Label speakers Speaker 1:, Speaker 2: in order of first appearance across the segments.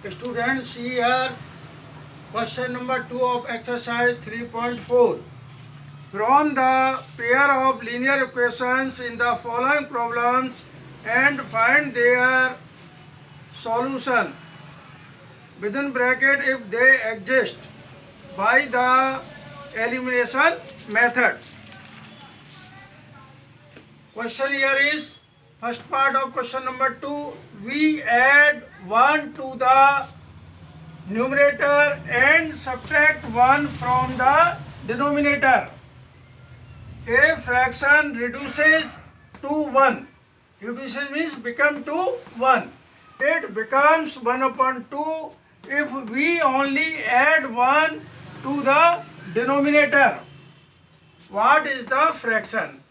Speaker 1: Students, see here question number 2 of exercise 3.4. From the pair of linear equations in the following problems and find their solution within bracket if they exist by the elimination method. Question here is first part of question number 2. We add 1 to the numerator and subtract 1 from the denominator. A fraction reduces to 1. Reduces means become to 1. It becomes 1 upon 2 if we only add 1 to the denominator. What is the fraction?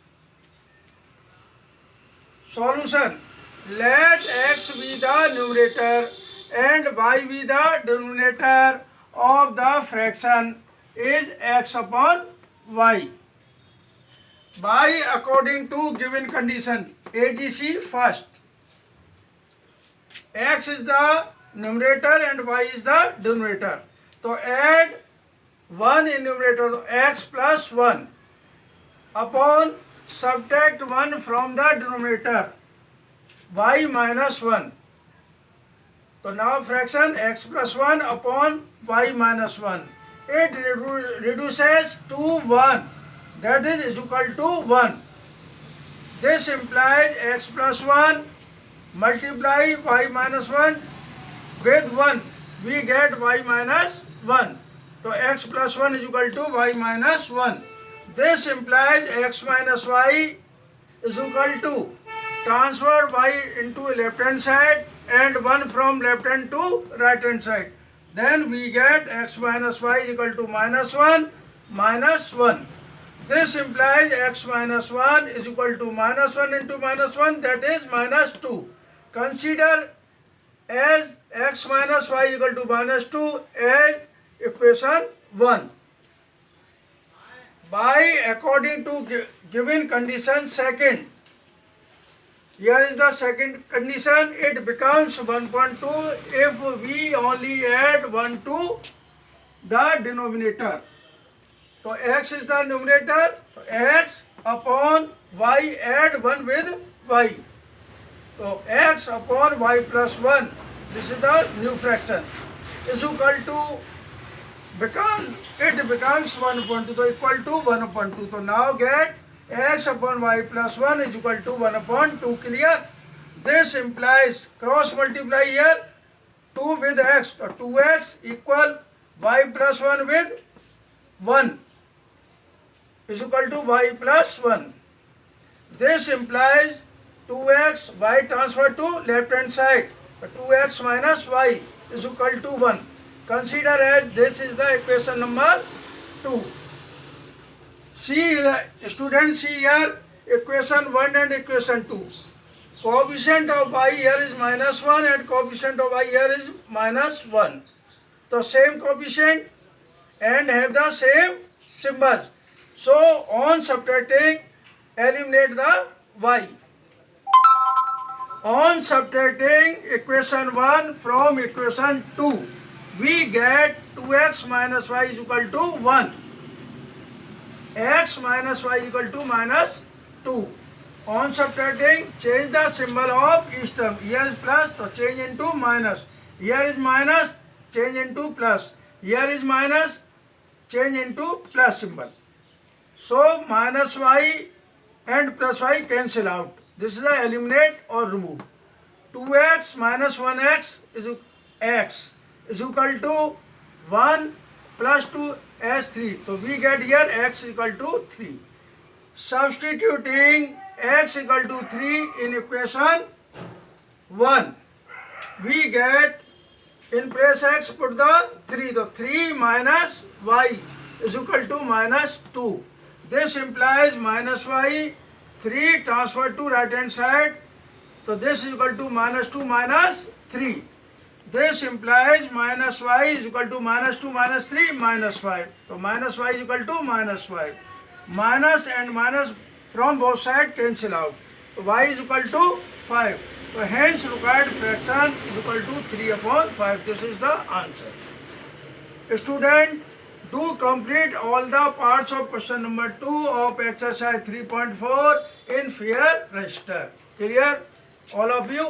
Speaker 1: Solution. Let x be the numerator and y be the denominator of the fraction is x upon y. By according to given condition, AGC first. X is the numerator and y is the denominator. So add 1 in numerator, so x plus 1 upon subtract 1 from the denominator, y minus 1. So now fraction x plus 1 upon y minus 1. It reduces to 1. That is equal to 1. This implies x plus 1 multiply y minus 1 with 1. We get y minus 1. So x plus 1 is equal to y minus 1. This implies x minus y is equal to transfer y into left hand side and 1 from left hand to right hand side. Then we get x minus y is equal to minus 1 minus 1. This implies x minus 1 is equal to minus 1 into minus 1, that is minus 2. Consider as x minus y equal to minus 2 as equation 1. By according to given condition second, here is the second condition, it becomes 1.2 if we only add 1 to the denominator. So x is the numerator, so x upon y add 1 with y. So x upon y plus 1, this is the new fraction, is equal to it becomes 1.2, so equal to 1.2. So now get x upon y plus 1 is equal to 1 upon 2. Clear? This implies cross multiply here 2 with x, so 2x equal y plus 1 with 1 is equal to y plus 1. This implies 2x, y transfer to left hand side, so 2x minus y is equal to 1. Consider as this is the equation number 2. See, students, see here equation 1 and equation 2. Coefficient of y here is minus 1 and coefficient of y here is minus 1. So same coefficient and have the same symbols. So on subtracting, eliminate the y. On subtracting equation 1 from equation 2, we get 2x minus y is equal to 1. X minus y equal to minus 2. On subtracting, change the symbol of each term. Here is plus, so change into minus. Here is minus, change into plus. Here is minus, change into plus symbol. So minus y and plus y cancel out. This is the eliminate or remove. 2x minus 1x is x is equal to 1 plus 2 as 3. So we get here x equal to 3. Substituting x equal to 3 in equation 1, we get in place x put the 3. So 3 minus y is equal to minus 2. This implies minus y, 3 transferred to right hand side. So this is equal to minus 2 minus 3. This implies minus y is equal to minus 2 minus 3 minus 5. So minus y is equal to minus 5. Minus and minus from both sides cancel out. So y is equal to 5. So hence required fraction is equal to 3/5. This is the answer. Student, do complete all the parts of question number 2 of exercise 3.4 in fear register. Clear? All of you?